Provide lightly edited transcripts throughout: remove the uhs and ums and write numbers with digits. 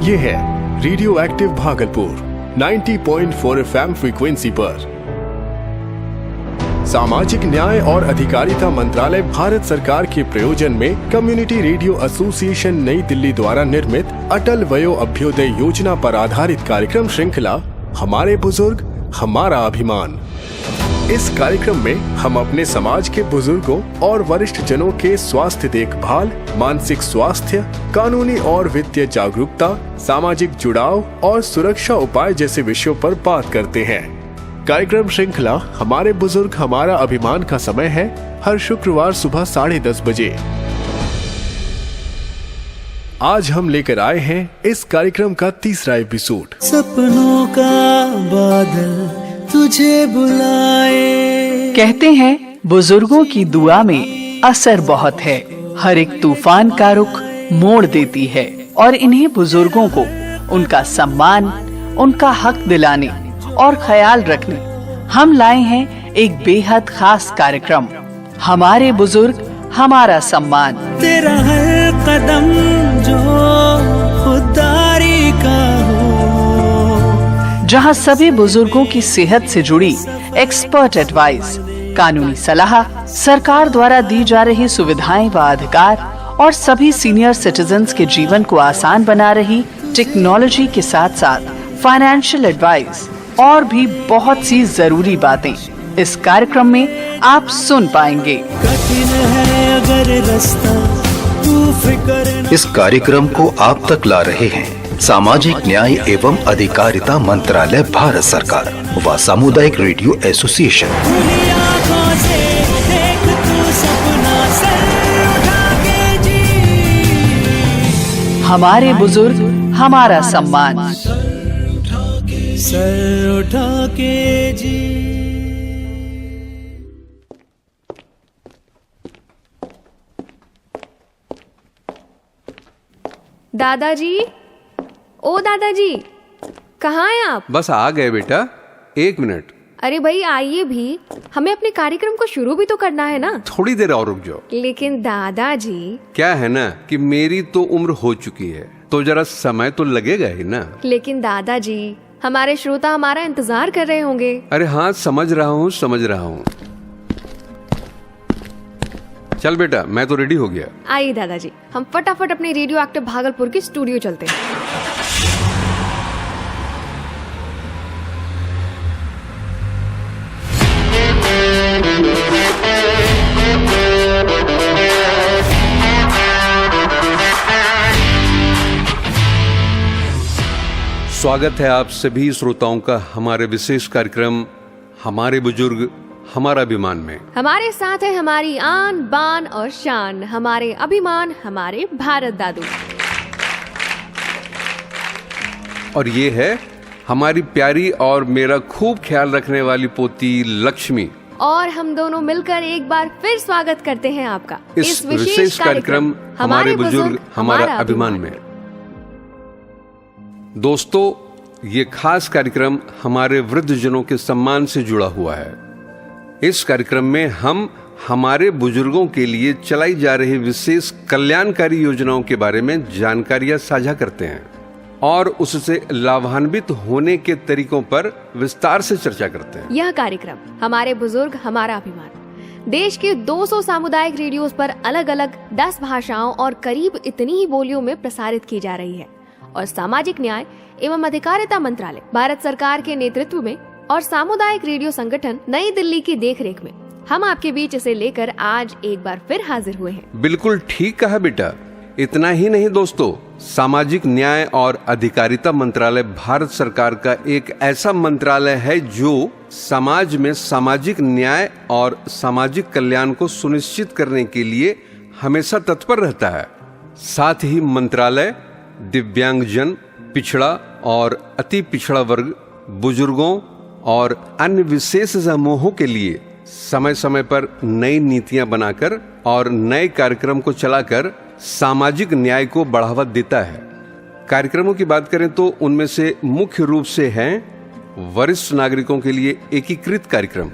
ये है radio active Bhagalpur 90.4 FM frequency पर। सामाजिक न्याय और अधिकारिता मंत्रालय भारत सरकार के प्रयोजन में कम्युनिटी रेडियो एसोसिएशन नई दिल्ली द्वारा निर्मित अटल वयो अभ्युदय योजना पर आधारित कार्यक्रम श्रृंखला हमारे बुजुर्ग हमारा अभिमान। इस कार्यक्रम में हम अपने समाज के बुजुर्गों और वरिष्ठ जनों के स्वास्थ्य देखभाल, मानसिक स्वास्थ्य, कानूनी और वित्तीय जागरूकता, सामाजिक जुड़ाव और सुरक्षा उपाय जैसे विषयों पर बात करते हैं। कार्यक्रम श्रृंखला हमारे बुजुर्ग हमारा अभिमान का समय है हर शुक्रवार सुबह 10:30 बजे। आज हम लेकर आए हैं इस कार्यक्रम का तीसरा एपिसोड। सपनों का बादल तुझे बुलाए। कहते हैं बुजुर्गों की दुआ में असर बहुत है, हर एक तूफान का रुख मोड़ देती है। और इन्हीं बुजुर्गों को उनका सम्मान, उनका हक दिलाने और ख्याल रखने हम लाए हैं एक बेहद खास कार्यक्रम, हमारे बुजुर्ग हमारा सम्मान। तेरा हर कदम जो खुददारी का हो, जहां सभी बुजुर्गों की सेहत से जुड़ी एक्सपर्ट एडवाइस, कानूनी सलाह, सरकार द्वारा दी जा रही सुविधाएं व अधिकार और सभी सीनियर सिटीजन्स के जीवन को आसान बना रही टेक्नोलॉजी के साथ साथ फाइनेंशियल एडवाइस और भी बहुत सी जरूरी बातें इस कार्यक्रम में आप सुन पाएंगे। कठिन है अगर रास्ता, तू फिक्र न। इस कार्यक्रम को आप तक ला रहे हैं सामाजिक न्याय एवं अधिकारिता मंत्रालय भारत सरकार व सामुदायिक रेडियो एसोसिएशन। खुली आँखों से देख तू सपना, सर उठा के जी। हमारे बुजुर्ग हमारा सम्मान। सर उठा के जी। दादाजी, ओ दादाजी, कहाँ हैं आप? बस आ गए बेटा, 1 मिनट। अरे भाई आइए भी, हमें अपने कार्यक्रम को शुरू भी तो करना है ना। थोड़ी देर और रुक जाओ। लेकिन दादाजी, क्या है ना कि मेरी तो उम्र हो चुकी है, तो जरा समय तो लगेगा ही ना। लेकिन दादाजी, हमारे श्रोता हमारा इंतजार कर रहे होंगे। अरे हाँ, समझ रहा हूँ। चल बेटा, मैं तो रेडी हो गया। आइए दादाजी, हम फटाफट अपने रेडियो एक्टिव भागलपुर के स्टूडियो चलते हैं। स्वागत है आप सभी श्रोताओं का हमारे विशेष कार्यक्रम हमारे बुजुर्ग हमारा अभिमान में। हमारे साथ है हमारी आन बान और शान, हमारे अभिमान, हमारे भारत दादू। और ये है हमारी प्यारी और मेरा खूब ख्याल रखने वाली पोती लक्ष्मी। और हम दोनों मिलकर एक बार फिर स्वागत करते हैं आपका इस विशेष कार्यक्रम हमारे बुजुर्ग हमारा अभिमान में। दोस्तों, ये खास कार्यक्रम हमारे वृद्धजनों के सम्मान से जुड़ा हुआ है। इस कार्यक्रम में हम हमारे बुजुर्गों के लिए चलाई जा रही विशेष कल्याणकारी योजनाओं के बारे में जानकारियां साझा करते हैं और उससे लाभान्वित होने के तरीकों पर विस्तार से चर्चा करते हैं। यह कार्यक्रम हमारे बुजुर्ग हमारा अभिमान देश के 200 सामुदायिक रेडियोस पर अलग अलग 10 भाषाओं और करीब इतनी ही बोलियों में प्रसारित की जा रही है और सामाजिक न्याय एवं अधिकारिता मंत्रालय भारत सरकार के नेतृत्व में और सामुदायिक रेडियो संगठन नई दिल्ली की देखरेख में हम आपके बीच इसे लेकर आज एक बार फिर हाजिर हुए हैं। बिल्कुल ठीक कहा बेटा। इतना ही नहीं दोस्तों, सामाजिक न्याय और अधिकारिता मंत्रालय भारत सरकार का एक ऐसा मंत्रालय है जो समाज में सामाजिक न्याय और सामाजिक कल्याण को सुनिश्चित करने के लिए हमेशा तत्पर रहता है। साथ ही मंत्रालय दिव्यांगजन, पिछड़ा और अति पिछड़ा वर्ग, बुजुर्गों और अन्य विशेष समूहों के लिए समय समय पर नई नीतियां बनाकर और नए कार्यक्रम को चलाकर सामाजिक न्याय को बढ़ावा देता है। कार्यक्रमों की बात करें तो उनमें से मुख्य रूप से हैं वरिष्ठ नागरिकों के लिए एकीकृत कार्यक्रम,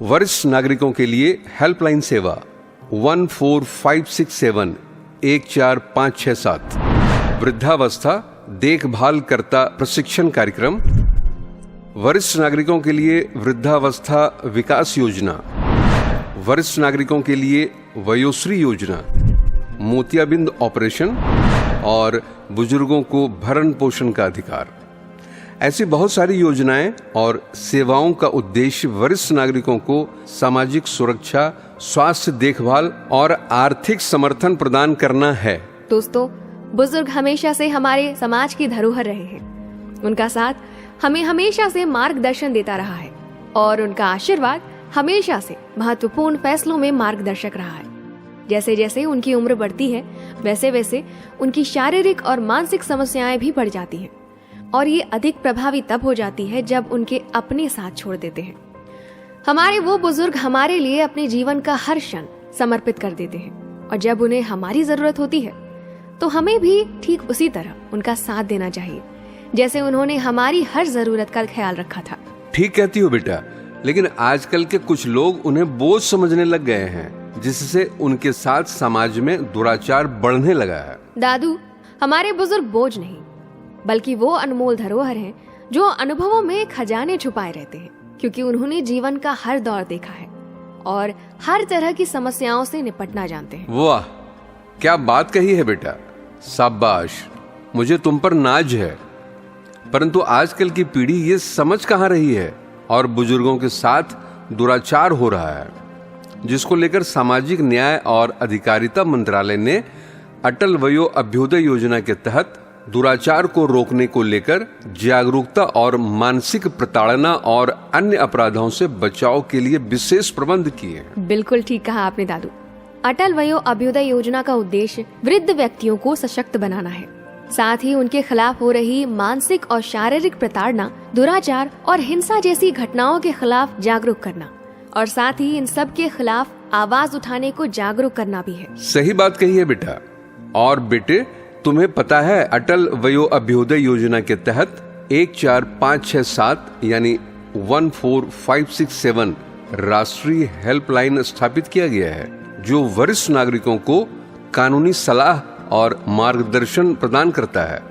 वरिष्ठ नागरिकों के लिए हेल्पलाइन सेवा 14567 14567, वृद्धावस्था देखभाल कर्ता प्रशिक्षण कार्यक्रम, वरिष्ठ नागरिकों के लिए वृद्धावस्था विकास योजना, वरिष्ठ नागरिकों के लिए वयोश्री योजना, मोतियाबिंद ऑपरेशन और बुजुर्गों को भरण पोषण का अधिकार। ऐसी बहुत सारी योजनाएं और सेवाओं का उद्देश्य वरिष्ठ नागरिकों को सामाजिक सुरक्षा, स्वास्थ्य देखभाल और आर्थिक समर्थन प्रदान करना है। दोस्तों, बुजुर्ग हमेशा से हमारे समाज की धरोहर रहे हैं। उनका साथ हमें हमेशा से मार्गदर्शन देता रहा है और उनका आशीर्वाद हमेशा से महत्वपूर्ण फैसलों में मार्गदर्शक रहा है। जैसे जैसे उनकी उम्र बढ़ती है, वैसे वैसे उनकी शारीरिक और मानसिक समस्याएं भी बढ़ जाती हैं और ये अधिक प्रभावी तब हो जाती है जब उनके अपने साथ छोड़ देते हैं। हमारे वो बुजुर्ग हमारे लिए अपने जीवन का हर क्षण समर्पित कर देते हैं और जब उन्हें हमारी जरूरत होती है तो हमें भी ठीक उसी तरह उनका साथ देना चाहिए जैसे उन्होंने हमारी हर जरूरत का ख्याल रखा था। ठीक कहती हो बेटा, लेकिन आजकल के कुछ लोग उन्हें बोझ समझने लग गए हैं, जिससे उनके साथ समाज में दुराचार बढ़ने लगा है। दादू, हमारे बुजुर्ग बोझ नहीं बल्कि वो अनमोल धरोहर हैं जो अनुभवों में खजाने छुपाए रहते हैं, क्योंकि उन्होंने जीवन का हर दौर देखा है और हर तरह की समस्याओं से निपटना जानते हैं। वाह, क्या बात कही है बेटा, शाबाश, मुझे तुम पर नाज है। परंतु आजकल की पीढ़ी ये समझ कहाँ रही है और बुजुर्गों के साथ दुराचार हो रहा है, जिसको लेकर सामाजिक न्याय और अधिकारिता मंत्रालय ने अटल वयो अभ्युदय योजना के तहत दुराचार को रोकने को लेकर जागरूकता और मानसिक प्रताड़ना और अन्य अपराधों से बचाव के लिए विशेष प्रबंध किए। बिल्कुल ठीक कहा आपने दादू। अटल वयो अभ्युदय योजना का उद्देश्य वृद्ध व्यक्तियों को सशक्त बनाना है, साथ ही उनके खिलाफ हो रही मानसिक और शारीरिक प्रताड़ना, दुराचार और हिंसा जैसी घटनाओं के खिलाफ जागरूक करना और साथ ही इन सब के खिलाफ आवाज उठाने को जागरूक करना भी है। सही बात कही है बेटा। और बेटे, तुम्हें पता है अटल वयो अभ्युदय योजना के तहत 14567 यानी 14567 राष्ट्रीय हेल्पलाइन स्थापित किया गया है, जो वरिष्ठ नागरिकों को कानूनी सलाह और मार्गदर्शन प्रदान करता है।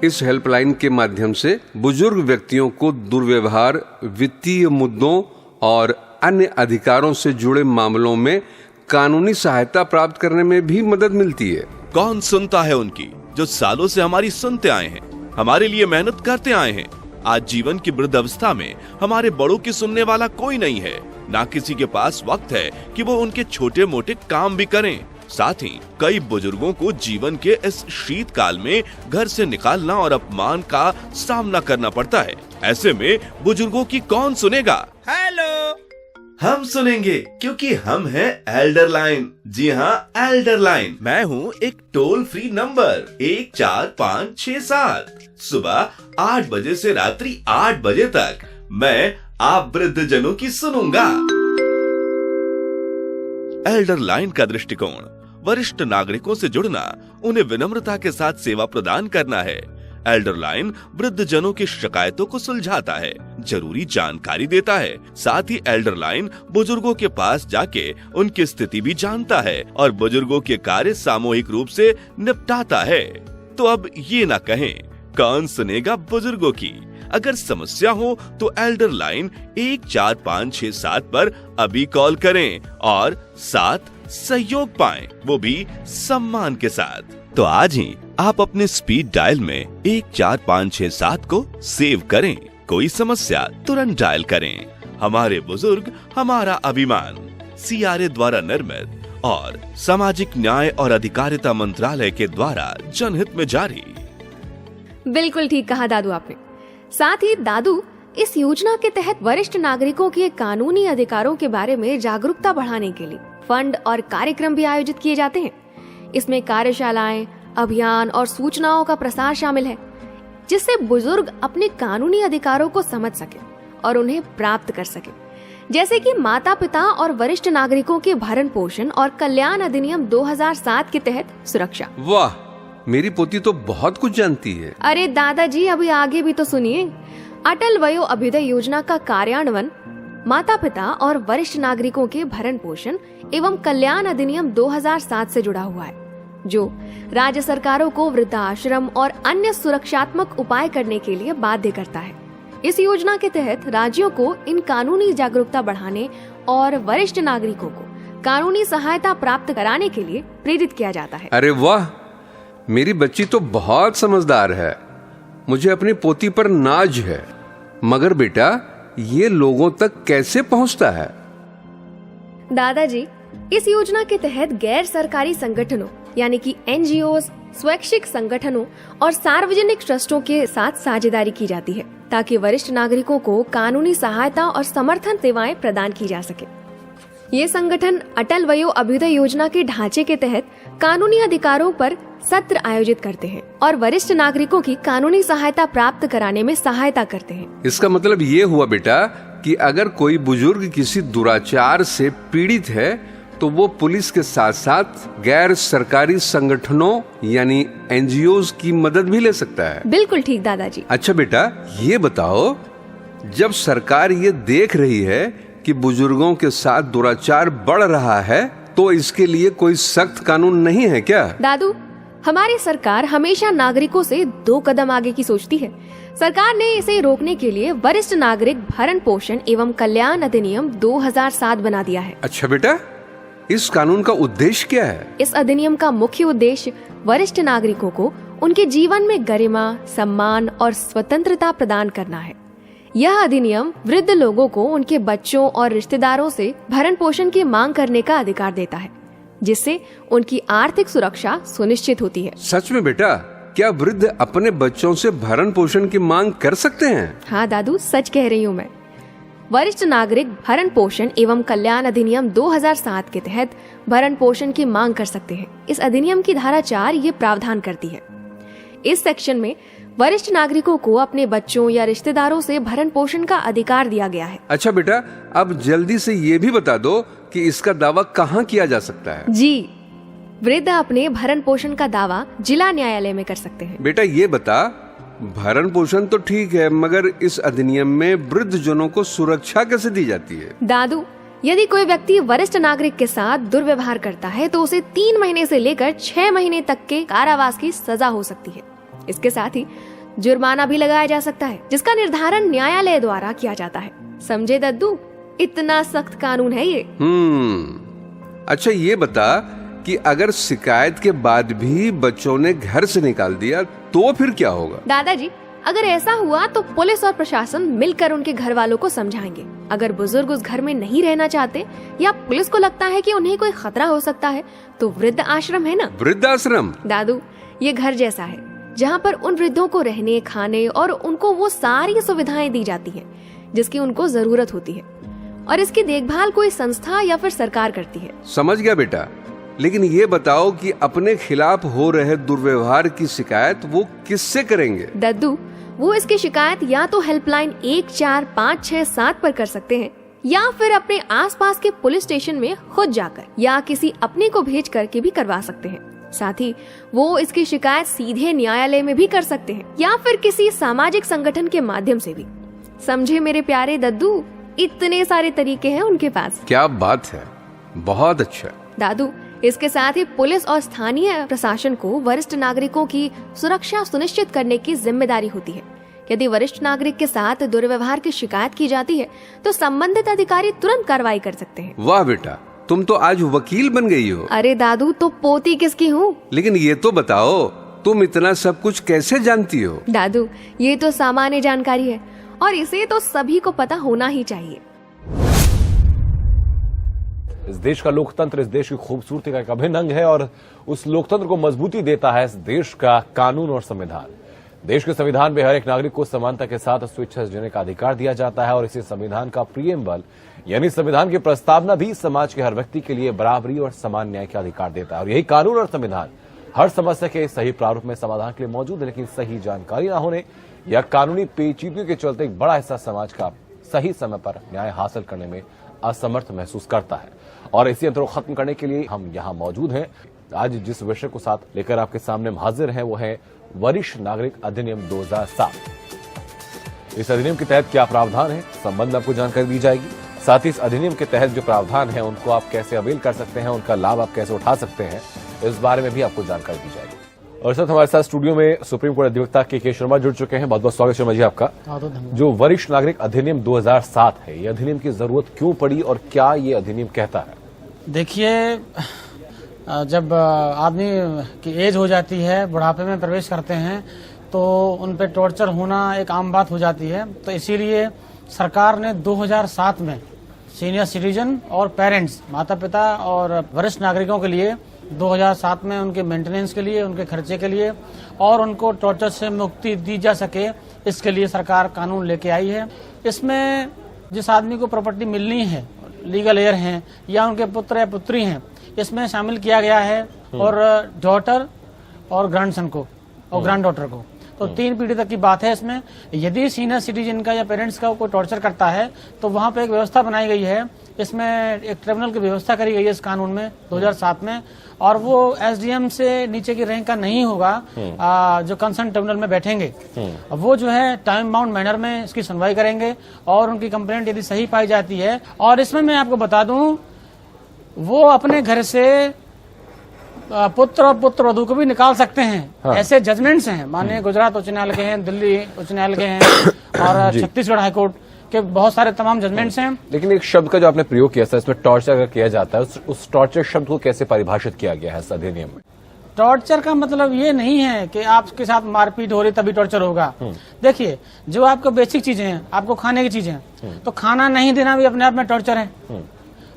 इस हेल्पलाइन के माध्यम से बुजुर्ग व्यक्तियों को दुर्व्यवहार, वित्तीय मुद्दों और अन्य अधिकारों से जुड़े मामलों में कानूनी सहायता प्राप्त करने में भी मदद मिलती है। कौन सुनता है उनकी, जो सालों से हमारी सुनते आए हैं, हमारे लिए मेहनत करते आए हैं। आज जीवन की वृद्ध अवस्था में हमारे बड़ों की सुनने वाला कोई नहीं है, ना किसी के पास वक्त है कि वो उनके छोटे मोटे काम भी करें। साथ ही कई बुजुर्गों को जीवन के इस शीतकाल में घर से निकालना और अपमान का सामना करना पड़ता है। ऐसे में बुजुर्गों की कौन सुनेगा? हेलो, हम सुनेंगे, क्योंकि हम हैं एल्डर लाइन। जी हाँ, एल्डर लाइन। मैं हूँ एक टोल फ्री नंबर 14567। सुबह 8 बजे से रात्रि 8 बजे तक मैं आप वृद्ध जनों की सुनूंगा। एल्डर लाइन का दृष्टिकोण वरिष्ठ नागरिकों से जुड़ना, उन्हें विनम्रता के साथ सेवा प्रदान करना है। एल्डर लाइन वृद्ध जनों की शिकायतों को सुलझाता है, जरूरी जानकारी देता है। साथ ही एल्डर लाइन बुजुर्गों के पास जाके उनकी स्थिति भी जानता है और बुजुर्गों के कार्य सामूहिक रूप से निपटाता है। तो अब ये ना कहें, कौन सुनेगा बुजुर्गों की? अगर समस्या हो तो एल्डर लाइन 14567 पर अभी कॉल करें और साथ सहयोग पाएं, वो भी सम्मान के साथ। तो आज ही आप अपने स्पीड डायल में 14567 को सेव करें। कोई समस्या तुरंत डायल करें। हमारे बुजुर्ग हमारा अभिमान, CRA द्वारा निर्मित और सामाजिक न्याय और अधिकारिता मंत्रालय के द्वारा जनहित में जारी। बिल्कुल ठीक कहा दादू आपने। साथ ही दादू, इस योजना के तहत वरिष्ठ नागरिकों के कानूनी अधिकारों के बारे में जागरूकता बढ़ाने के लिए फंड और कार्यक्रम भी आयोजित किए जाते हैं। इसमें कार्यशालाएं, अभियान और सूचनाओं का प्रसार शामिल है, जिससे बुजुर्ग अपने कानूनी अधिकारों को समझ सके और उन्हें प्राप्त कर सके, जैसे कि माता पिता और वरिष्ठ नागरिकों के भरण पोषण और कल्याण अधिनियम 2007 के तहत सुरक्षा। वाह, मेरी पोती तो बहुत कुछ जानती है। अरे दादाजी, अभी आगे भी तो सुनिए। अटल वयो अभ्युदय योजना का कार्यान्वयन माता पिता और वरिष्ठ नागरिकों के भरण पोषण एवं कल्याण अधिनियम 2007 से जुड़ा हुआ है, जो राज्य सरकारों को वृद्धाश्रम और अन्य सुरक्षात्मक उपाय करने के लिए बाध्य करता है। इस योजना के तहत राज्यों को इन कानूनी जागरूकता बढ़ाने और वरिष्ठ नागरिकों को कानूनी सहायता प्राप्त कराने के लिए प्रेरित किया जाता है। अरे वाह, मेरी बच्ची तो बहुत समझदार है। मुझे अपनी पोती पर नाज है। मगर बेटा, ये लोगों तक कैसे पहुंचता है? दादाजी, इस योजना के तहत गैर सरकारी संगठनों यानी कि NGOs, स्वैच्छिक संगठनों और सार्वजनिक ट्रस्टों के साथ साझेदारी की जाती है ताकि वरिष्ठ नागरिकों को कानूनी सहायता और समर्थन सेवाएं प्रदान की जा सके। ये संगठन अटल वयो अभ्युदय योजना के ढांचे के तहत कानूनी अधिकारों पर सत्र आयोजित करते हैं और वरिष्ठ नागरिकों की कानूनी सहायता प्राप्त कराने में सहायता करते हैं। इसका मतलब ये हुआ बेटा कि अगर कोई बुजुर्ग किसी दुराचार से पीड़ित है तो वो पुलिस के साथ साथ गैर सरकारी संगठनों यानी NGOs की मदद भी ले सकता है। बिल्कुल ठीक दादाजी। अच्छा बेटा, ये बताओ, जब सरकार ये देख रही है कि बुजुर्गों के साथ दुराचार बढ़ रहा है तो इसके लिए कोई सख्त कानून नहीं है क्या? दादू, हमारी सरकार हमेशा नागरिकों से 2 कदम आगे की सोचती है। सरकार ने इसे रोकने के लिए वरिष्ठ नागरिक भरण पोषण एवं कल्याण अधिनियम 2007 बना दिया है। अच्छा बेटा, इस कानून का उद्देश्य क्या है? इस अधिनियम का मुख्य उद्देश्य वरिष्ठ नागरिकों को उनके जीवन में गरिमा, सम्मान और स्वतंत्रता प्रदान करना है। यह अधिनियम वृद्ध लोगों को उनके बच्चों और रिश्तेदारों से भरण पोषण की मांग करने का अधिकार देता है, जिससे उनकी आर्थिक सुरक्षा सुनिश्चित होती है। सच में बेटा, क्या वृद्ध अपने बच्चों से भरण पोषण की मांग कर सकते हैं? हाँ दादू, सच कह रही हूँ मैं। वरिष्ठ नागरिक भरण पोषण एवं कल्याण अधिनियम 2007 के तहत भरण पोषण की मांग कर सकते हैं। इस अधिनियम की धारा 4 ये प्रावधान करती है। इस सेक्शन में वरिष्ठ नागरिकों को अपने बच्चों या रिश्तेदारों से भरण पोषण का अधिकार दिया गया है। अच्छा बेटा, अब जल्दी से ये भी बता दो कि इसका दावा कहाँ किया जा सकता है? जी, वृद्ध अपने भरण पोषण का दावा जिला न्यायालय में कर सकते हैं। बेटा ये बता, भरण पोषण तो ठीक है, मगर इस अधिनियम में वृद्ध जनों को सुरक्षा कैसे दी जाती है? दादू, यदि कोई व्यक्ति वरिष्ठ नागरिक के साथ दुर्व्यवहार करता है तो उसे 3 महीने से लेकर 6 महीने तक के कारावास की सजा हो सकती है। इसके साथ ही जुर्माना भी लगाया जा सकता है, जिसका निर्धारण न्यायालय द्वारा किया जाता है। समझे दद्दू, इतना सख्त कानून है ये। अच्छा ये बता कि अगर शिकायत के बाद भी बच्चों ने घर से निकाल दिया तो फिर क्या होगा? दादाजी, अगर ऐसा हुआ तो पुलिस और प्रशासन मिलकर उनके घर वालों को समझाएंगे। अगर बुजुर्ग उस घर में नहीं रहना चाहते या पुलिस को लगता है कि उन्हें कोई खतरा हो सकता है तो वृद्ध आश्रम है ना। वृद्ध आश्रम? दादू, ये घर जैसा है जहाँ पर उन वृद्धों को रहने, खाने और उनको वो सारी सुविधाएं दी जाती है जिसकी उनको जरूरत होती है, और इसकी देखभाल कोई संस्था या फिर सरकार करती है। समझ गया बेटा, लेकिन ये बताओ कि अपने खिलाफ हो रहे दुर्व्यवहार की शिकायत वो किससे करेंगे? दद्दू, वो इसकी शिकायत या तो हेल्पलाइन 14567 पर कर सकते हैं या फिर अपने आसपास के पुलिस स्टेशन में खुद जाकर या किसी अपने को भेज करके भी करवा सकते हैं। साथ ही वो इसकी शिकायत सीधे न्यायालय में भी कर सकते हैं या फिर किसी सामाजिक संगठन के माध्यम से भी। समझे मेरे प्यारे दद्दू, इतने सारे तरीके हैं उनके पास। क्या बात है, बहुत अच्छा। दादू, इसके साथ ही पुलिस और स्थानीय प्रशासन को वरिष्ठ नागरिकों की सुरक्षा सुनिश्चित करने की जिम्मेदारी होती है। यदि वरिष्ठ नागरिक के साथ दुर्व्यवहार की शिकायत की जाती है तो संबंधित अधिकारी तुरंत कार्रवाई कर सकते हैं। वाह बेटा, तुम तो आज वकील बन गई हो। अरे दादू, तो पोती किसकी हूँ। लेकिन ये तो बताओ, तुम इतना सब कुछ कैसे जानती हो? दादू, ये तो सामान्य जानकारी है और इसे तो सभी को पता होना ही चाहिए। इस देश का लोकतंत्र इस देश की खूबसूरती का एक अभिन्न अंग है और उस लोकतंत्र को मजबूती देता है इस देश का कानून और संविधान। देश के संविधान में हर एक नागरिक को समानता के साथ स्वेच्छा से जीने का अधिकार दिया जाता है और इसी संविधान का प्रियम्बल यानी संविधान की प्रस्तावना भी समाज के हर व्यक्ति के लिए बराबरी और समान न्याय का अधिकार देता है। और यही कानून और संविधान हर समस्या के सही प्रारूप में समाधान के लिए मौजूद है, लेकिन सही जानकारी न होने या कानूनी पेचीदगियों के चलते एक बड़ा हिस्सा समाज का सही समय पर न्याय हासिल करने में असमर्थ महसूस करता है। और इसी अंतर को खत्म करने के लिए हम यहाँ मौजूद हैं। आज जिस विषय को साथ लेकर आपके सामने हाजिर हैं वो है वरिष्ठ नागरिक अधिनियम 2007। इस अधिनियम के तहत क्या प्रावधान है, संबंध आपको जानकारी दी जाएगी। साथ ही इस अधिनियम के तहत जो प्रावधान है उनको आप कैसे अवेल कर सकते हैं, उनका लाभ आप कैसे उठा सकते हैं, इस बारे में भी आपको जानकारी दी जाएगी। और साथ हमारे साथ स्टूडियो में सुप्रीम कोर्ट अधिवक्ता के शर्मा जुड़ चुके हैं। बहुत बहुत स्वागत शर्मा जी आपका। जो वरिष्ठ नागरिक अधिनियम 2007 है, ये अधिनियम की जरूरत क्यों पड़ी और क्या ये अधिनियम कहता है? देखिए, जब आदमी की एज हो जाती है, बुढ़ापे में प्रवेश करते हैं, तो उन पे टॉर्चर होना एक आम बात हो जाती है। तो इसीलिए सरकार ने 2007 में सीनियर सिटीजन और पेरेंट्स, माता पिता और वरिष्ठ नागरिकों के लिए 2007 में उनके मेंटेनेंस के लिए, उनके खर्चे के लिए और उनको टॉर्चर से मुक्ति दी जा सके, इसके लिए सरकार कानून लेके आई है। इसमें जिस आदमी को प्रॉपर्टी मिलनी है, लीगल हेयर हैं या उनके पुत्र या पुत्री हैं, इसमें शामिल किया गया है, और डॉटर और ग्रैंडसन को और ग्रैंड डॉटर को, तो 3 पीढ़ी तक की बात है। इसमें यदि सीनियर सिटीजन का या पेरेंट्स का कोई टॉर्चर करता है तो वहां पे एक व्यवस्था बनाई गई है। इसमें एक ट्रिब्यूनल की व्यवस्था करी गई है इस कानून में 2007 में, और वो एसडीएम से नीचे की रैंक का नहीं होगा। जो कंसर्न ट्रिब्यूनल में बैठेंगे वो जो है टाइम बाउंड मैनर में इसकी सुनवाई करेंगे, और उनकी कंप्लेंट यदि सही पाई जाती है, और इसमें मैं आपको बता दूं, वो अपने घर से पुत्र और पुत्र वधू को भी निकाल सकते हैं। हाँ। ऐसे जजमेंट्स हैं, माननीय गुजरात उच्च न्यायालय के हैं, दिल्ली उच्च न्यायालय के हैं और छत्तीसगढ़ हाईकोर्ट के बहुत सारे तमाम जजमेंट्स हैं। लेकिन एक शब्द का जो आपने प्रयोग किया था, इसमें टॉर्चर अगर किया जाता है, उस टॉर्चर शब्द को कैसे परिभाषित किया गया है इस अधिनियम में? टॉर्चर का मतलब ये नहीं है कि आपके साथ मारपीट हो रही तभी टॉर्चर होगा। देखिए, जो आपको बेसिक चीजें हैं, आपको खाने की चीजें हैं, तो खाना नहीं देना भी अपने आप में टॉर्चर है।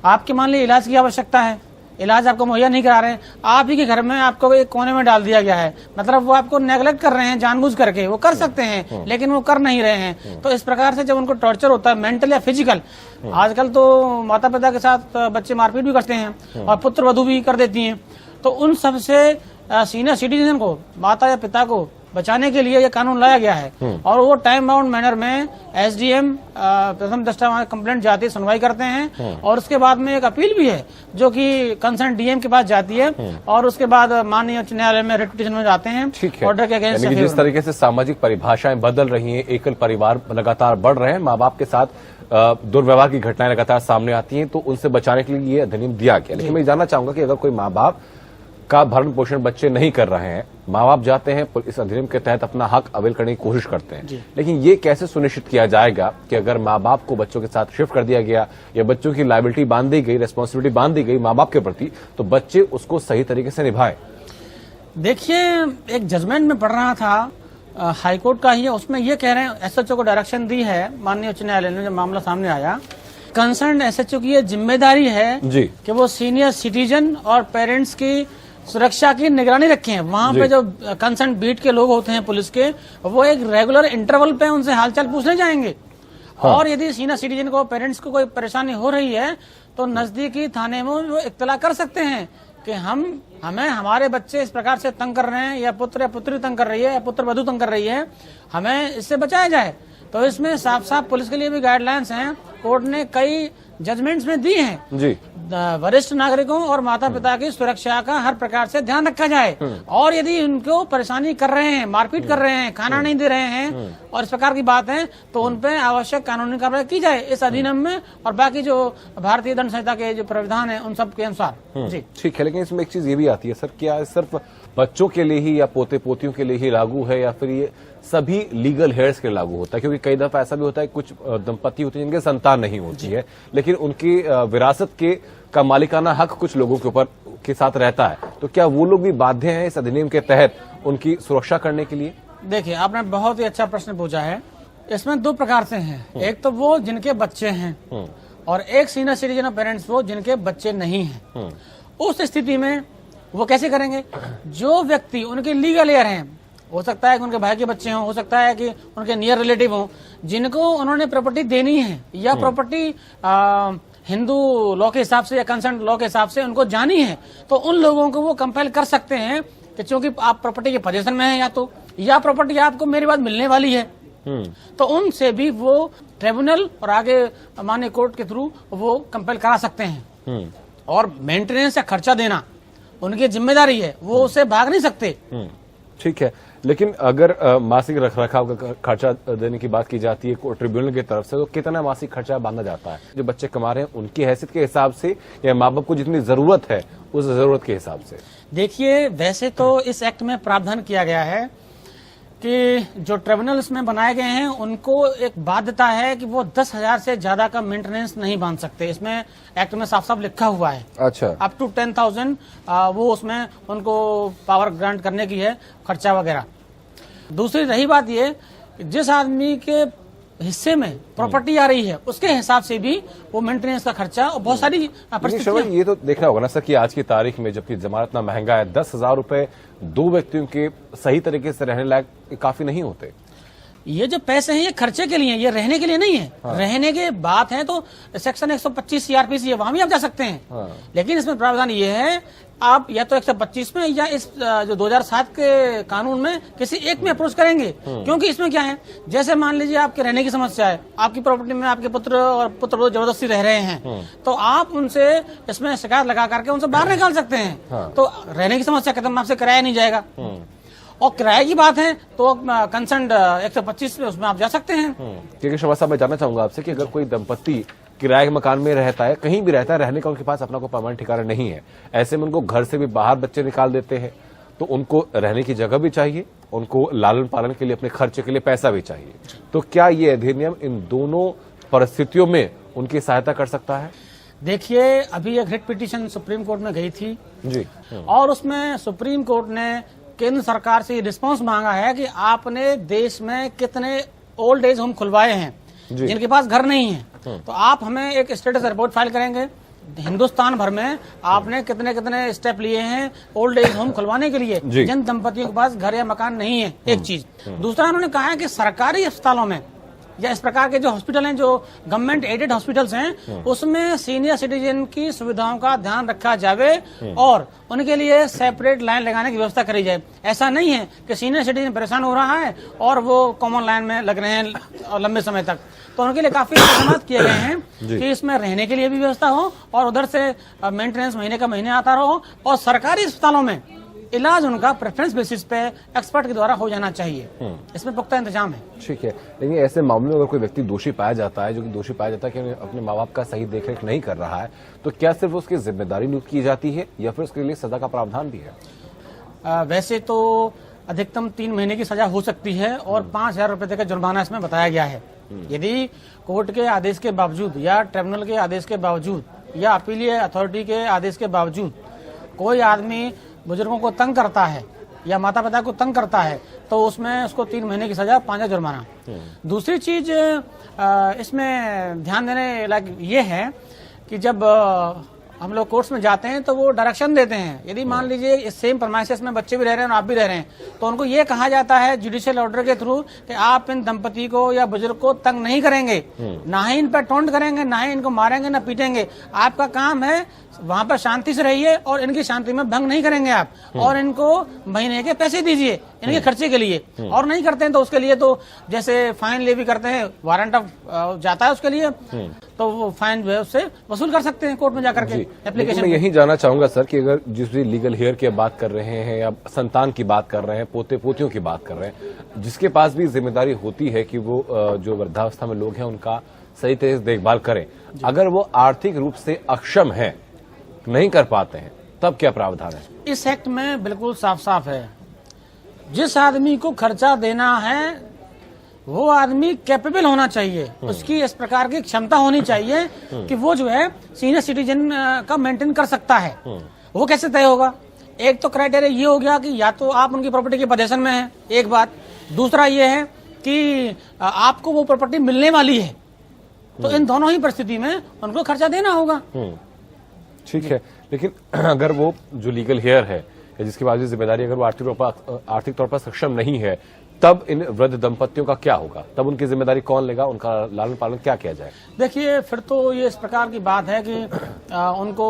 आपके मान लीजिए इलाज की आवश्यकता है, इलाज आपको मुहैया नहीं करा रहे हैं, आप ही के घर में आपको एक कोने में डाल दिया गया है, मतलब वो आपको नेगलेक्ट कर रहे हैं जानबूझ करके। वो कर सकते हैं लेकिन वो कर नहीं रहे हैं। तो इस प्रकार से जब उनको टॉर्चर होता है, मेंटल या फिजिकल, आजकल तो माता पिता के साथ बच्चे मारपीट भी करते हैं और पुत्र वधू भी कर देती हैं, तो उन सब से सीनियर सिटीजन को, माता या पिता को बचाने के लिए ये कानून लाया गया है। और वो टाइम बाउंड मैनर में एसडीएम प्रथम दृष्टया कंप्लेंट जाती है, सुनवाई करते हैं, और उसके बाद में एक अपील भी है जो कि कंसर्न डीएम के पास जाती है, और उसके बाद माननीय उच्च न्यायालय में रिट पिटीशन में जाते हैं। ऑर्डर के अगेंस्ट जिस तरीके से सामाजिक परिभाषाएं बदल रही हैं, एकल परिवार लगातार बढ़ रहे हैं, माँ बाप के साथ दुर्व्यवहार की घटनाएं लगातार सामने आती हैं, तो उनसे बचाने के लिए ये अधिनियम दिया गया। लेकिन मैं जानना चाहूंगा कि अगर कोई माँ बाप का भरण पोषण बच्चे नहीं कर रहे हैं, माँ बाप जाते हैं इस अधिनियम के तहत अपना हक अवेल करने की कोशिश करते हैं, लेकिन ये कैसे सुनिश्चित किया जाएगा कि अगर माँ बाप को बच्चों के साथ शिफ्ट कर दिया गया या बच्चों की लायबिलिटी बांध दी गई, रेस्पॉन्सिबिलिटी बांध दी गई माँ बाप के प्रति, तो बच्चे उसको सही तरीके से निभाए? देखिए, एक जजमेंट में पढ़ रहा था, हाईकोर्ट का ही है, उसमें ये कह रहे हैं, एसएचओ को डायरेक्शन दी है माननीय उच्च न्यायालय ने, जब मामला सामने आया, कंसर्न एसएचओ की ये जिम्मेदारी है कि वो सीनियर सिटीजन और पेरेंट्स की सुरक्षा की निगरानी रखें। वहां पे जो कंसर्न बीट के लोग होते हैं पुलिस के, वो एक रेगुलर इंटरवल पे उनसे हालचाल पूछने जाएंगे। हाँ। और यदि सीनियर सिटीजन को, पेरेंट्स को कोई परेशानी हो रही है तो नजदीकी थाने में वो इत्तला कर सकते हैं कि हमें हमारे बच्चे इस प्रकार से तंग कर रहे हैं, या पुत्र या पुत्री तंग कर रही है, या पुत्र वधू तंग कर रही है, हमें इससे बचाया जाए। तो इसमें साफ साफ पुलिस के लिए भी गाइडलाइंस हैं, कोर्ट ने कई जजमेंट्स में दी हैं जी। वरिष्ठ नागरिकों और माता पिता की सुरक्षा का हर प्रकार से ध्यान रखा जाए, और यदि उनको परेशानी कर रहे हैं, मारपीट कर रहे हैं, खाना नहीं दे रहे हैं और इस प्रकार की बात है, तो उन पे आवश्यक कानूनी कार्रवाई की जाए इस अधिनियम में, और बाकी जो भारतीय दंड संहिता के जो प्रावधान है उन सब के अनुसार। जी ठीक है, लेकिन इसमें एक चीज ये भी आती है सर, क्या सिर्फ बच्चों के लिए ही या पोते पोतियों के लिए ही लागू है, या फिर ये सभी लीगल हेयर्स के लागू होता है? क्योंकि कई दफा ऐसा भी होता है, कुछ दंपति होते हैं जिनके संतान नहीं होती है, लेकिन उनकी विरासत का मालिकाना हक कुछ लोगों के ऊपर के साथ रहता है, तो क्या वो लोग भी बाध्य हैं इस अधिनियम के तहत उनकी सुरक्षा करने के लिए? देखिए, आपने बहुत ही अच्छा प्रश्न पूछा है। इसमें 2 प्रकार से हैं, एक तो वो जिनके बच्चे हैं, और एक सीनियर सिटीजन और पेरेंट्स वो जिनके बच्चे नहीं हैं। उस स्थिति में वो कैसे करेंगे? जो व्यक्ति उनके लीगल हेयर हैं, हो सकता है कि उनके भाई के बच्चे हों, हो सकता है कि उनके नियर रिलेटिव हों, जिनको उन्होंने प्रॉपर्टी देनी है, या प्रॉपर्टी हिंदू लॉ के हिसाब से या कंसर्न लॉ के हिसाब से उनको जानी है, तो उन लोगों को वो कंपेल कर सकते हैं कि चूंकि आप प्रॉपर्टी के पोजीशन में हैं, या प्रॉपर्टी आपको मेरी बात मिलने वाली है, तो उनसे भी वो ट्रिब्यूनल और आगे माननीय कोर्ट के थ्रू वो कंपेल करा सकते हैं। और मेंटेनेंस या खर्चा देना उनकी जिम्मेदारी है, वो उससे भाग नहीं सकते। ठीक है, लेकिन अगर मासिक रखरखाव का खर्चा देने की बात की जाती है ट्रिब्यूनल की तरफ से, तो कितना मासिक खर्चा बांधा जाता है? जो बच्चे कमा रहे हैं उनकी हैसियत के हिसाब से, या माँ बाप को जितनी जरूरत है उस जरूरत के हिसाब से? देखिए, वैसे तो इस एक्ट में प्रावधान किया गया है कि जो ट्रिब्यूनल्स में बनाए गए हैं उनको एक बाध्यता है कि वो 10,000 से ज्यादा का मेंटेनेंस नहीं बांध सकते। इसमें एक्ट में साफ साफ लिखा हुआ है। अच्छा। अप टू 10,000 वो उसमें उनको पावर ग्रांट करने की है, खर्चा वगैरह। दूसरी रही बात ये, जिस आदमी के हिस्से में प्रॉपर्टी आ रही है उसके हिसाब से भी वो मेंटेनेंस का खर्चा और बहुत सारी परिस्थितियां। ये तो देखना होगा ना सर कि आज की तारीख में जबकि जमानत इतना महंगा है, 10,000 रुपए 2 व्यक्तियों के सही तरीके से रहने लायक काफी नहीं होते। ये जो पैसे हैं ये खर्चे के लिए, ये रहने के लिए नहीं है। हाँ। रहने के बात है तो सेक्शन 125 सीआरपीसी है, वहां भी आप जा सकते हैं। हाँ। लेकिन इसमें प्रावधान ये है, आप या तो 125 में या इस जो 2007 के कानून में किसी एक में अप्रोच करेंगे। क्योंकि इसमें क्या है, जैसे मान लीजिए आपके रहने की समस्या है, आपकी प्रॉपर्टी में आपके पुत्र और पुत्र जबरदस्ती रह रहे हैं, तो आप उनसे इसमें शिकायत लगा करके उनसे बाहर निकाल सकते हैं। हाँ। तो रहने की समस्या खत्म, आपसे किराया नहीं जाएगा। और किराए की बात है तो कंसर्न 125 में उसमें आप जा सकते हैं। क्योंकि शर्मा साहब, मैं जानना चाहूंगा आपसे कि अगर कोई दंपत्ति किराए के मकान में रहता है, कहीं भी रहता है, रहने का उनके पास अपना कोई परमानेंट ठिकाना नहीं है, ऐसे में उनको घर से भी बाहर बच्चे निकाल देते हैं, तो उनको रहने की जगह भी चाहिए, उनको लालन पालन के लिए अपने खर्चे के लिए पैसा भी चाहिए। तो क्या ये अधिनियम इन दोनों परिस्थितियों में उनकी सहायता कर सकता है? देखिए, अभी एक रिट पिटीशन सुप्रीम कोर्ट में गई थी जी, और उसमें सुप्रीम कोर्ट ने केंद्र सरकार से रिस्पांस मांगा है कि आपने देश में कितने ओल्ड एज होम खुलवाए हैं जिनके पास घर नहीं है, तो आप हमें एक स्टेटस रिपोर्ट फाइल करेंगे। हिंदुस्तान भर में आपने कितने कितने स्टेप लिए हैं ओल्ड एज होम खुलवाने के लिए जिन दंपतियों के पास घर या मकान नहीं है, एक चीज। दूसरा, उन्होंने कहा है कि सरकारी अस्पतालों में या इस प्रकार के जो हॉस्पिटल हैं, जो गवर्नमेंट एडेड हॉस्पिटल्स हैं, उसमें सीनियर सिटीजन की सुविधाओं का ध्यान रखा जाए और उनके लिए सेपरेट लाइन लगाने की व्यवस्था करी जाए। ऐसा नहीं है कि सीनियर सिटीजन परेशान हो रहा है और वो कॉमन लाइन में लग रहे हैं लंबे समय तक। तो उनके लिए काफी इंतजाम किए गए हैं कि इसमें रहने के लिए भी व्यवस्था हो और उधर से मेंटेनेंस महीने का महीने आता रहो, और सरकारी अस्पतालों में इलाज उनका प्रेफरेंस बेसिस पे एक्सपर्ट के द्वारा हो जाना चाहिए। इसमें पुख्ता इंतजाम है। ठीक है, लेकिन ऐसे मामलों में अगर कोई व्यक्ति दोषी पाया जाता है, जो कि दोषी पाया जाता है कि अपने माँ बाप का सही देखरेख नहीं कर रहा है, तो क्या सिर्फ उसकी जिम्मेदारी नियुक्त की जाती है या फिर उसके लिए सजा का प्रावधान भी है? वैसे तो अधिकतम 3 महीने की सजा हो सकती है और 5,000 रुपए तक का जुर्माना इसमें बताया गया है। यदि कोर्ट के आदेश के बावजूद या ट्रिब्यूनल के आदेश के बावजूद या अपीलीय अथॉरिटी के आदेश के बावजूद कोई आदमी बुजुर्गों को तंग करता है या माता पिता को तंग करता है, तो उसमें उसको 3 महीने की सजा, 5,000 जुर्माना। दूसरी चीज इसमें ध्यान देने लायक ये है कि जब हम लोग कोर्ट्स में जाते हैं तो वो डायरेक्शन देते हैं। यदि मान लीजिए इस सेम प्रमाइसेस में बच्चे भी रह रहे हैं और आप भी रह रहे हैं, तो उनको ये कहा जाता है जुडिशियल ऑर्डर के थ्रू कि आप इन दंपति को या बुजुर्ग को तंग नहीं करेंगे, ना ही इन पर टोंट करेंगे, ना ही इनको मारेंगे, ना पीटेंगे। आपका काम है वहां पर शांति से रहिए और इनकी शांति में भंग नहीं करेंगे आप, और इनको महीने के पैसे दीजिए इनके खर्चे के लिए। और नहीं करते हैं तो उसके लिए तो जैसे फाइन लेवी करते हैं, वारंट ऑफ जाता है उसके लिए, तो वो फाइन जो है उससे वसूल कर सकते हैं कोर्ट में जाकर के एप्लीकेशन। मैं यही जानना चाहूंगा सर कि अगर जिस भी लीगल हेयर की बात कर रहे हैं या संतान की बात कर रहे हैं, पोते पोतियों की बात कर रहे हैं, जिसके पास भी जिम्मेदारी होती है कि वो जो वृद्धावस्था में लोग हैं उनका सही तरह से देखभाल करें, अगर वो आर्थिक रूप से अक्षम है, नहीं कर पाते हैं, तब क्या प्रावधान है? इस एक्ट में बिल्कुल साफ साफ है, जिस आदमी को खर्चा देना है वो आदमी कैपेबल होना चाहिए, उसकी इस प्रकार की क्षमता होनी चाहिए कि वो जो है सीनियर सिटीजन का मेंटेन कर सकता है। वो कैसे तय होगा? एक तो क्राइटेरिया ये हो गया कि या तो आप उनकी प्रॉपर्टी के पोजीशन में हैं, एक बात। दूसरा ये है कि आपको वो प्रॉपर्टी मिलने वाली है, तो इन दोनों ही परिस्थिति में उनको खर्चा देना होगा। ठीक है, लेकिन अगर वो जो लीगल हेयर है या जिसकी बावजूद जिम्मेदारी, अगर वो आर्थिक तौर पर सक्षम नहीं है, तब इन वृद्ध दंपतियों का क्या होगा? तब उनकी जिम्मेदारी कौन लेगा? उनका लालन पालन क्या किया जाए? देखिए, फिर तो ये इस प्रकार की बात है कि उनको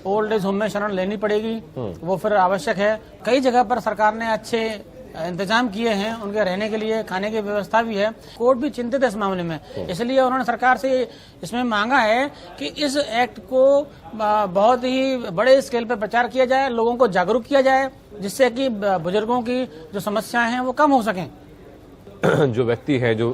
ओल्ड एज होम में शरण लेनी पड़ेगी, वो फिर आवश्यक है। कई जगह पर सरकार ने अच्छे इंतजाम किए हैं उनके रहने के लिए, खाने की व्यवस्था भी है। कोर्ट भी चिंतित है इस मामले में, इसलिए उन्होंने सरकार से इसमें मांगा है कि इस एक्ट को बहुत ही बड़े स्केल पर प्रचार किया जाए, लोगों को जागरूक किया जाए, जिससे कि बुजुर्गों की जो समस्याएं हैं वो कम हो सकें। जो व्यक्ति है, जो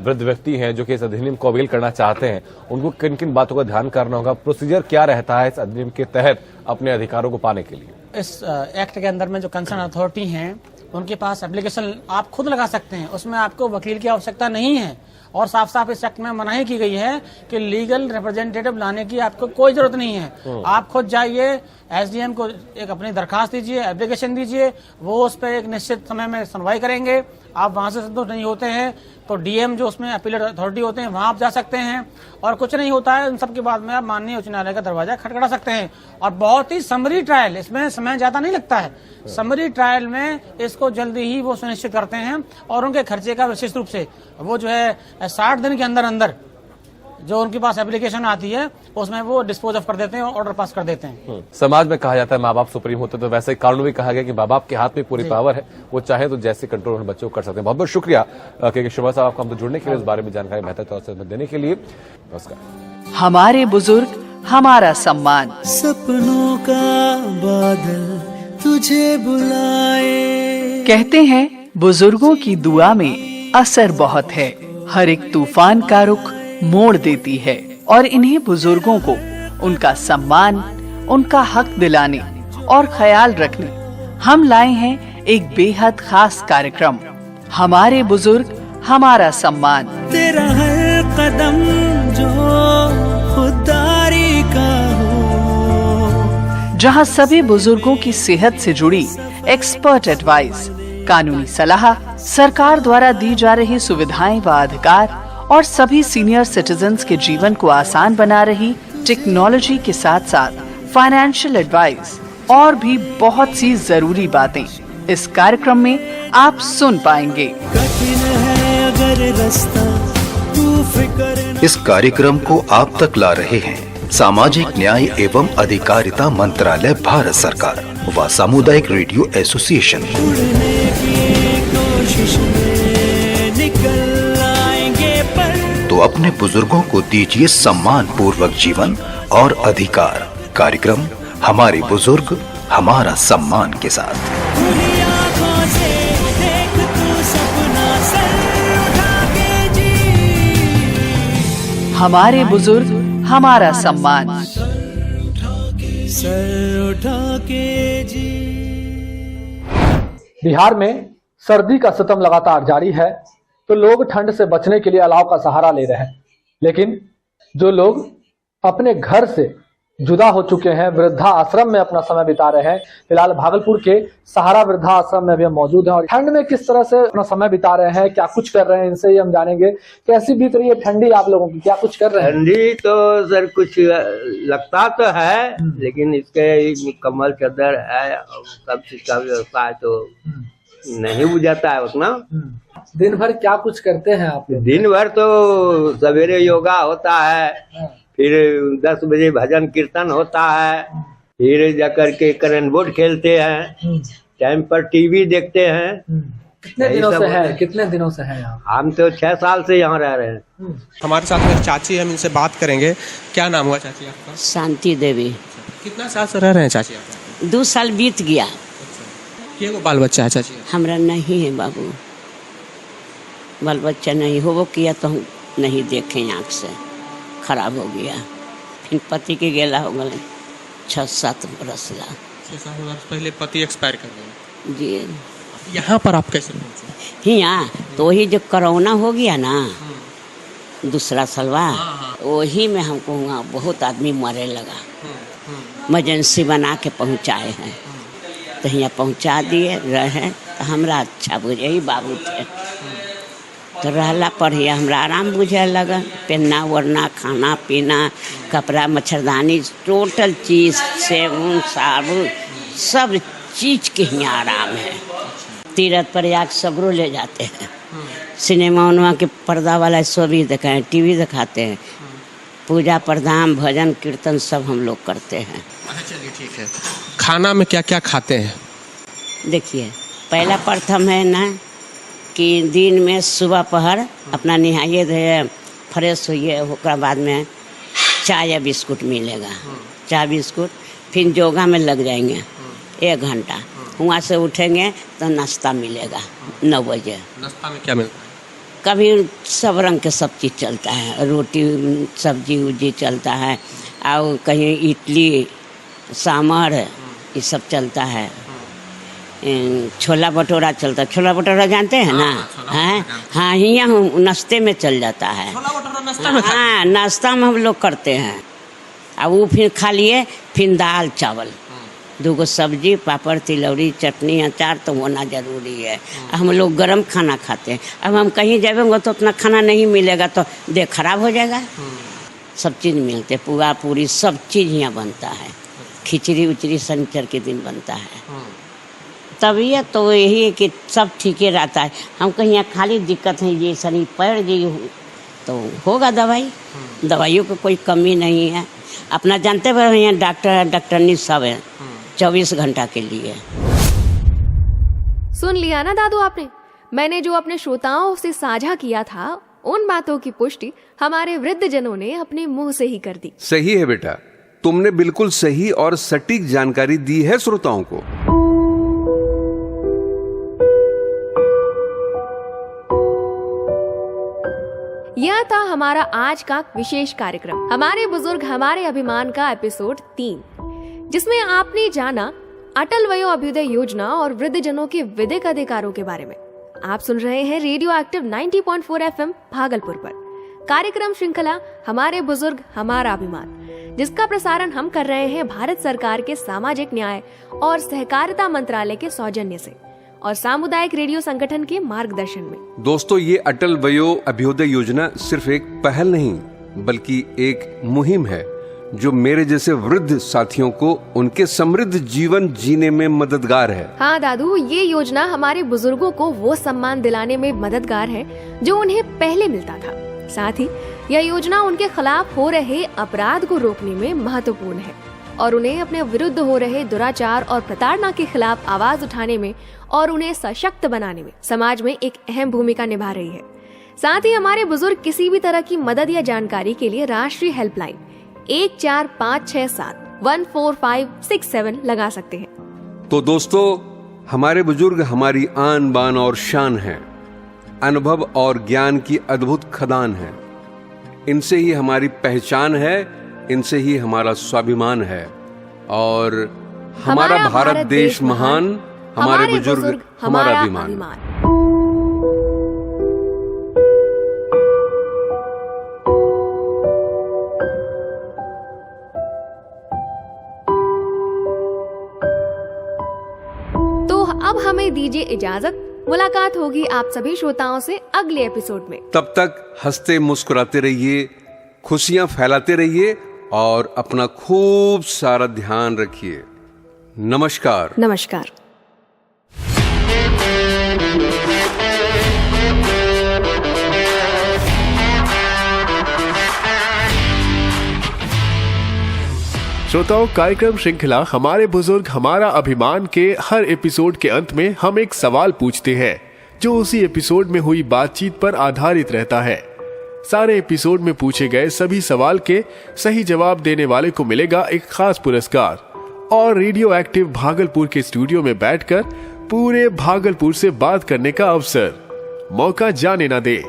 वृद्ध व्यक्ति हैं जो कि इस अधिनियम को अवेल करना चाहते हैं, उनको किन किन बातों का ध्यान करना होगा? प्रोसीजर क्या रहता है इस अधिनियम के तहत अपने अधिकारों को पाने के लिए? इस एक्ट के अंदर में जो कंसर्न अथॉरिटी हैं उनके पास एप्लीकेशन आप खुद लगा सकते हैं, उसमें आपको वकील की आवश्यकता नहीं है। और साफ साफ इस एक्ट में मनाही की गई है कि लीगल रिप्रेजेंटेटिव लाने की आपको कोई जरूरत नहीं है। आप खुद जाइए, एसडीएम को एक अपनी दरखास्त दीजिए, एप्लीकेशन दीजिए, वो उस पर एक निश्चित समय में सुनवाई करेंगे। आप वहां से संतुष्ट नहीं होते हैं तो डीएम जो उसमें अपीलेट अथॉरिटी होते हैं वहां आप जा सकते हैं, और कुछ नहीं होता है इन सब के बाद में आप माननीय उच्च न्यायालय का दरवाजा खटखटा सकते हैं। और बहुत ही समरी ट्रायल, इसमें समय ज्यादा नहीं लगता है। समरी ट्रायल में इसको जल्दी ही वो सुनिश्चित करते हैं और उनके खर्चे का विशेष रूप से वो जो है 60 दिन के अंदर अंदर जो उनके पास एप्लीकेशन आती है उसमें वो डिस्पोज ऑफ कर देते हैं और ऑर्डर पास कर देते हैं। समाज में कहा जाता है माँ बाप सुप्रीम होते, तो वैसे कानून भी कहा गया कि माँ बाप के हाथ में पूरी पावर है, वो चाहे तो जैसे कंट्रोल बच्चों को कर सकते हैं। बहुत बहुत शुक्रिया के शर्मा साहब आपको हम जुड़ने के लिए, इस बारे में जानकारी बेहतर तौर से देने के लिए। नमस्कार। हमारे बुजुर्ग हमारा सम्मान। सपनों का बादल तुझे बुलाए। कहते हैं बुजुर्गों की दुआ में असर बहुत है, हर एक तूफान का रुख मोड़ देती है। और इन्हीं बुजुर्गों को उनका सम्मान, उनका हक दिलाने और ख्याल रखने हम लाए हैं एक बेहद खास कार्यक्रम, हमारे बुजुर्ग हमारा सम्मान। तेरा हर कदम जो खुदारी का हो, जहां सभी बुजुर्गों की सेहत से जुड़ी एक्सपर्ट एडवाइस, कानूनी सलाह, सरकार द्वारा दी जा रही सुविधाएं व अधिकार और सभी सीनियर सिटीजन्स के जीवन को आसान बना रही टेक्नोलॉजी के साथ साथ फाइनेंशियल एडवाइस और भी बहुत सी जरूरी बातें इस कार्यक्रम में आप सुन पाएंगे। कठिन है अगर रास्ता, तू फिक्र न। इस कार्यक्रम को आप तक ला रहे हैं सामाजिक न्याय एवं अधिकारिता मंत्रालय भारत सरकार व सामुदायिक रेडियो एसोसिएशन। उड़ने की कोशिश में निकल आएंगे पर तो अपने बुजुर्गों को दीजिए सम्मान पूर्वक जीवन और अधिकार। कार्यक्रम हमारे बुजुर्ग हमारा सम्मान के साथ। खुली आँखों से देख तू सपना, सर उठा के जी। हमारे बुजुर्ग हमारा सम्मान। सर उठा के जी। बिहार में सर्दी का सितम लगातार जारी है, तो लोग ठंड से बचने के लिए अलाव का सहारा ले रहे हैं। लेकिन जो लोग अपने घर से जुदा हो चुके हैं, वृद्धा आश्रम में अपना समय बिता रहे हैं, फिलहाल भागलपुर के सहारा वृद्धा आश्रम में भी हम मौजूद हैं और ठंड में किस तरह से अपना समय बिता रहे हैं, क्या कुछ कर रहे हैं, इनसे ही हम जानेंगे। कैसी बीत रही है ठंडी आप लोगों की, क्या कुछ कर रहे हैं? ठंडी तो सर कुछ लगता तो है, लेकिन इसके कम्बल चादर है और सब चीज का व्यवस्था है तो नहीं बुझाता है उतना। दिन भर क्या कुछ करते हैं आप? दिन भर तो सवेरे योगा होता है, फिर 10 बजे भजन कीर्तन होता है, फिर जाकर के कैरम बोर्ड खेलते हैं, टाइम पर टीवी देखते हैं। कितने दिनों से है? कितने दिनों से है यहाँ? हम तो 6 साल से यहाँ रह रहे हैं। हमारे साथ मेरी चाची, हम इनसे बात करेंगे। क्या नाम हुआ चाची आपका? शांति देवी। कितना साल से रह रहे हैं चाची आप? 2 साल बीत गया। क्या बाल बच्चा है चाची? हमरा नहीं है बाबू, बाल बच्चा नहीं हो, वो किया तो हम नहीं देखे, आँख से खराब हो गया। फिर पति के गेला हो गए 6-7 बरस ला। 6-7 वर्ष पहले पति एक्सपायर कर गए जी। यहाँ पर आप कैसे पहुँचे? यहाँ तो वही जो कोरोना हो गया ना, दूसरा सलवा, वही में हमको वहाँ बहुत आदमी मरे लगा। इमरजेंसी बना के पहुँचाए हैं, तो यहाँ पहुँचा दिए रहे तो हमरा अच्छा बुझे, यही बाबू थे तो रहला पर ही हमरा आराम बुझे लगा। पहनना वरना, खाना पीना, कपड़ा, मच्छरदानी, टोटल चीज़, साबुन साबुन सब चीज़ के यहाँ आराम है। तीरथ प्रयाग सबरो ले जाते हैं, सिनेमा उनमा के पर्दा वाला सो भी दिखाएं, टीवी दिखाते हैं, पूजा प्रधान भजन कीर्तन सब हम लोग करते हैं। चलिए ठीक है। खाना में क्या क्या खाते हैं? देखिए, पहला प्रथम है ना कि दिन में सुबह पहर अपना नहाइए धोइए फ्रेश होइए, ओकरा बाद में चाय या बिस्कुट मिलेगा, चाय बिस्कुट। फिर योगा में लग जाएंगे 1 घंटा, वहाँ से उठेंगे तो नाश्ता मिलेगा 9 बजे। नाश्ता में क्या मिलता है? कभी सब रंग के सब चीज़ चलता है, रोटी सब्जी उब्जी चलता है, और कहीं इडली सांभर ये सब चलता है। छोला भटूरा चलता, छोला भटूरा जानते हैं ना? हैं हाँ, यहाँ नाश्ते में चल जाता है। हाँ, नाश्ता में हम लोग करते हैं। अब वो फिर खा लिए, फिर दाल चावल, 2 सब्जी, पापड़, तिलौरी, चटनी, अचार तो होना जरूरी है। हम लोग गरम खाना खाते हैं। अब हम कहीं जाएंगे तो उतना खाना नहीं मिलेगा तो देह खराब हो जाएगा। सब चीज़ मिलते, पुआ पूरी सब चीज़ यहाँ बनता है। खिचड़ी उचड़ी शनिचर के दिन बनता है। तबीयत तो यही है कि सब ठीक ही रहता है। हम कहीं यहाँ खाली दिक्कत है, ये शनि पैर जी तो होगा दवाई, दवाइयों की कोई कमी नहीं है। अपना जानते हुए यहाँ डॉक्टरनी सब है 24 घंटा के लिए। सुन लिया ना दादू आपने, मैंने जो अपने श्रोताओं से साझा किया था उन बातों की पुष्टि हमारे वृद्ध जनों ने अपने मुंह से ही कर दी। सही है बेटा, तुमने बिल्कुल सही और सटीक जानकारी दी है श्रोताओं को। यह था हमारा आज का विशेष कार्यक्रम, हमारे बुजुर्ग हमारे अभिमान का एपिसोड 3, जिसमें आपने जाना अटल वयो अभ्युदय योजना और वृद्ध जनों के विधिक अधिकारों के बारे में। आप सुन रहे हैं रेडियो एक्टिव 90.4 FM भागलपुर पर कार्यक्रम श्रृंखला हमारे बुजुर्ग हमारा अभिमान, जिसका प्रसारण हम कर रहे हैं भारत सरकार के सामाजिक न्याय और सहकारिता मंत्रालय के सौजन्य से और सामुदायिक रेडियो संगठन के मार्गदर्शन में। दोस्तों, ये अटल वयो अभ्युदय योजना सिर्फ एक पहल नहीं बल्कि एक मुहिम है जो मेरे जैसे वृद्ध साथियों को उनके समृद्ध जीवन जीने में मददगार है। हाँ दादू, ये योजना हमारे बुजुर्गों को वो सम्मान दिलाने में मददगार है जो उन्हें पहले मिलता था। साथ ही यह योजना उनके खिलाफ हो रहे अपराध को रोकने में महत्वपूर्ण है और उन्हें अपने विरुद्ध हो रहे दुराचार और प्रताड़ना के खिलाफ आवाज उठाने में और उन्हें सशक्त बनाने में समाज में एक अहम भूमिका निभा रही है। साथ ही हमारे बुजुर्ग किसी भी तरह की मदद या जानकारी के लिए राष्ट्रीय हेल्पलाइन 14567 लगा सकते हैं। तो दोस्तों, हमारे बुजुर्ग हमारी आन बान और शान हैं, अनुभव और ज्ञान की अद्भुत खदान है। इनसे ही हमारी पहचान है, इनसे ही हमारा स्वाभिमान है और हमारा भारत देश महान, हमारे बुजुर्ग हमारा अभिमान। तो अब हमें दीजिए इजाजत, मुलाकात होगी आप सभी श्रोताओं से अगले एपिसोड में। तब तक हंसते मुस्कुराते रहिए, खुशियां फैलाते रहिए और अपना खूब सारा ध्यान रखिए। नमस्कार। नमस्कार। श्रोताओं, कार्यक्रम श्रृंखला हमारे बुजुर्ग हमारा अभिमान के हर एपिसोड के अंत में हम एक सवाल पूछते हैं जो उसी एपिसोड में हुई बातचीत पर आधारित रहता है। सारे एपिसोड में पूछे गए सभी सवाल के सही जवाब देने वाले को मिलेगा एक खास पुरस्कार और रेडियो एक्टिव भागलपुर के स्टूडियो में बैठकर पूरे भागलपुर से बात करने का अवसर। मौका जाने ना दे।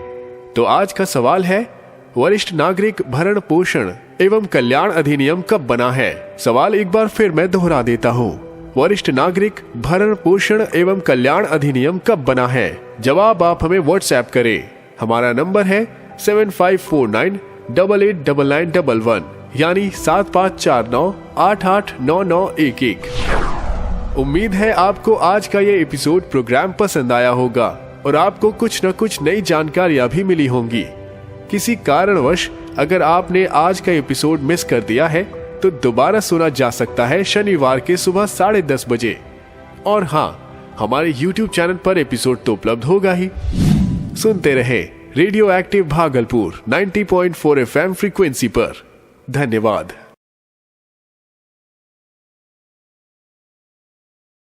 तो आज का सवाल है, वरिष्ठ नागरिक भरण पोषण एवं कल्याण अधिनियम कब बना है? सवाल एक बार फिर मैं दोहरा देता हूँ। वरिष्ठ नागरिक भरण पोषण एवं कल्याण अधिनियम कब बना है? जवाब आप हमें व्हाट्सएप करें। हमारा नंबर है 7549889911 यानी 7549889911। उम्मीद है आपको आज का ये एपिसोड प्रोग्राम पसंद आया होगा और आपको कुछ न कुछ नई जानकारियां भी मिली होंगी। किसी कारणवश अगर आपने आज का एपिसोड मिस कर दिया है तो दोबारा सुना जा सकता है शनिवार के सुबह 10:30 बजे। और हाँ, हमारे YouTube चैनल पर एपिसोड तो उपलब्ध होगा ही। सुनते रहे radio active Bhagalpur 90.4 FM frequency पर। धन्यवाद।